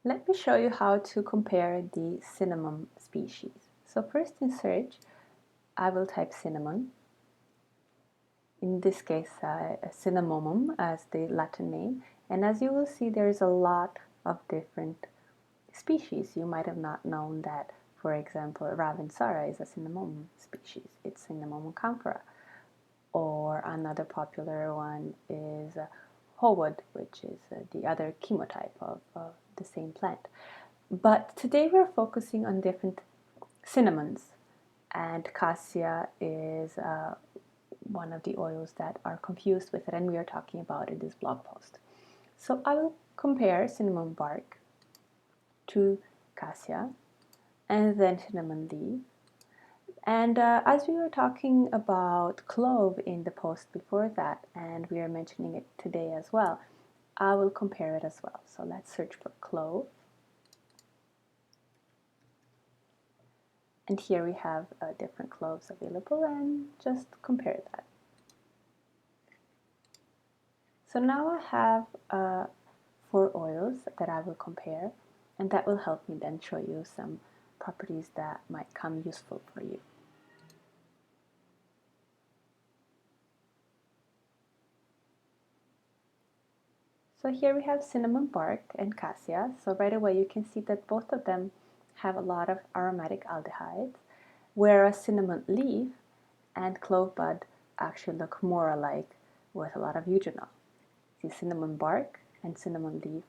Let me show you how to compare the cinnamon species. So first in search, I will type cinnamon. In this case, cinnamomum as the Latin name. And as you will see, there's a lot of different species. You might have not known that, for example, Ravensara is a cinnamomum species. It's Cinnamomum camphora. Or another popular one is Howwood, which is the other chemotype of the same plant. But today we're focusing on different cinnamons, and cassia is one of the oils that are confused with it, and we are talking about in this blog post. So I will compare cinnamon bark to cassia and then cinnamon leaf. And as we were talking about clove in the post before that, and we are mentioning it today as well, I will compare it as well. So let's search for clove. And here we have different cloves available, and just compare that. So now I have 4 oils that I will compare, and that will help me then show you some properties that might come useful for you. So here we have cinnamon bark and cassia. So right away you can see that both of them have a lot of aromatic aldehydes, whereas cinnamon leaf and clove bud actually look more alike with a lot of eugenol. The cinnamon bark and cinnamon leaf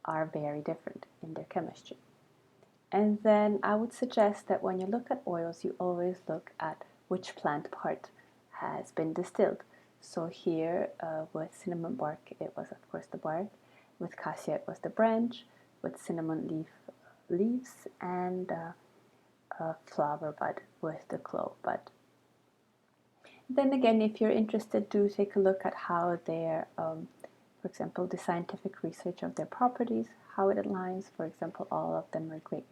are very different in their chemistry. And then I would suggest that when you look at oils, you always look at which plant part has been distilled. So here with cinnamon bark, it was of course the bark. With cassia, it was the branch. With cinnamon leaf, leaves, and flower bud with the clove bud. Then again, if you're interested, do take a look at how their, for example, the scientific research of their properties, how it aligns. For example, all of them are great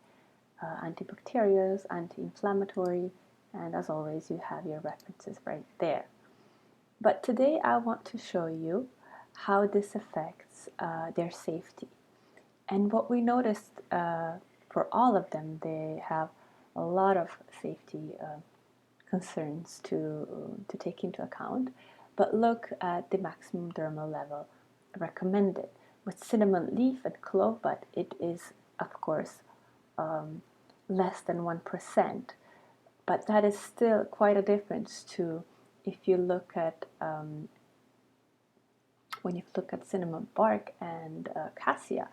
antibacterials, anti-inflammatory, and as always, you have your references right there. But today I want to show you how this affects their safety. And what we noticed for all of them, they have a lot of safety concerns to take into account. But look at the maximum dermal level recommended. With cinnamon leaf and clove bud, it is, of course, less than 1%. But that is still quite a difference to if you look at when you look at cinnamon bark and cassia,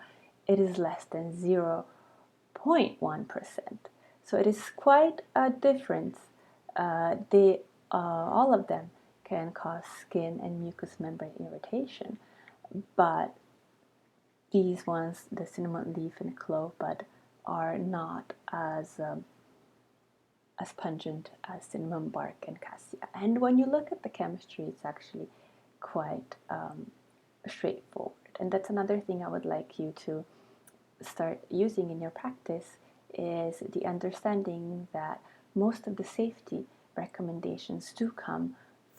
it is less than 0.1%. So it is quite a difference. All of them can cause skin and mucous membrane irritation, but these ones, the cinnamon leaf and clove bud, are not as pungent as cinnamon bark and cassia. And when you look at the chemistry, it's actually quite straightforward. And that's another thing I would like you to start using in your practice, is the understanding that most of the safety recommendations do come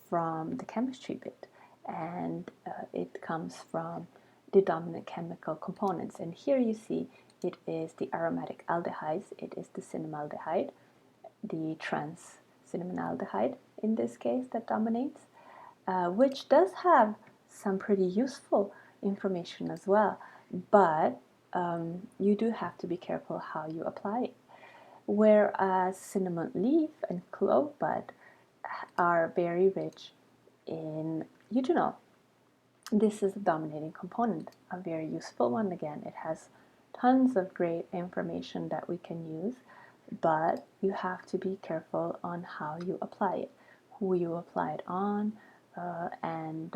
from the chemistry bit, and it comes from the dominant chemical components. And here you see it is the aromatic aldehydes, it is the cinnamaldehyde, the trans cinnamaldehyde in this case that dominates, which does have some pretty useful information as well, but you do have to be careful how you apply it. Whereas cinnamon leaf and clove bud are very rich in eugenol. This is the dominating component, a very useful one. Again, it has tons of great information that we can use, but you have to be careful on how you apply it, who you apply it on, and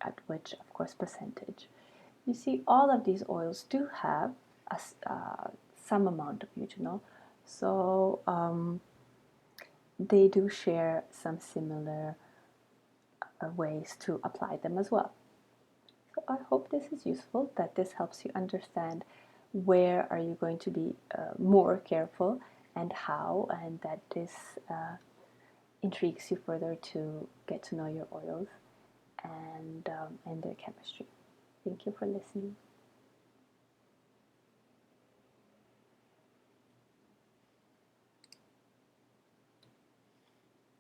at which, of course, percentage. You see, all of these oils do have some amount of eugenol, so they do share some similar ways to apply them as well. So I hope this is useful, that this helps you understand where are you going to be more careful and how, and that this intrigues you further to get to know your oils and their chemistry. Thank you for listening.